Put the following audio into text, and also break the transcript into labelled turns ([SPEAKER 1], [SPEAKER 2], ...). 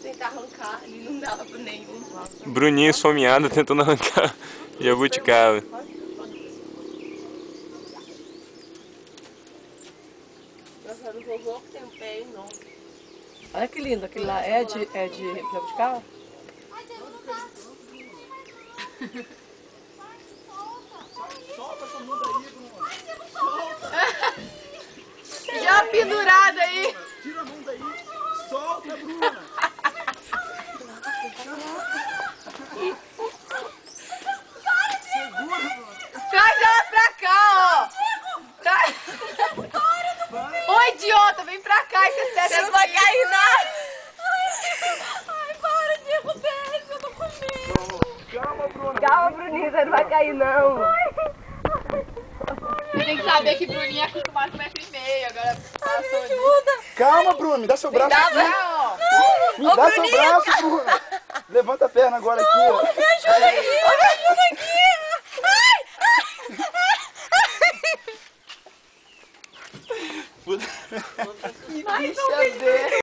[SPEAKER 1] Tentar arrancar, ele não dava pra nenhum.
[SPEAKER 2] Bruninha esfomeada tentando arrancar jabuticaba.
[SPEAKER 1] Nossa, no vovô que tem um pé enorme.
[SPEAKER 3] Olha que lindo, aquele lá é de jabuticaba?
[SPEAKER 4] Solta essa muda aí, Bruna.
[SPEAKER 1] Já pendurado aí.
[SPEAKER 4] Tira a mão daí. Solta, Bruna. Segura, Bruna.
[SPEAKER 1] Traz ela pra cá, ó. Traz. Ô, idiota, vem pra cá e você não vai cair nada. Ai, para de derrubar isso, eu tô com medo.
[SPEAKER 4] Calma, Bruna.
[SPEAKER 1] Calma, Bruninha, você não vai cair, não.
[SPEAKER 5] Você tem que saber que Bruninha é acostumada com 1,5 m, agora passou de...
[SPEAKER 4] Calma, Bruna. Me dá seu braço
[SPEAKER 1] Dá
[SPEAKER 4] aqui.
[SPEAKER 1] pra, ó.
[SPEAKER 4] Me dá seu braço, Bruna. Levanta a perna agora aqui, ó.
[SPEAKER 1] Me ajuda aqui.
[SPEAKER 4] Puta.
[SPEAKER 1] Que bicha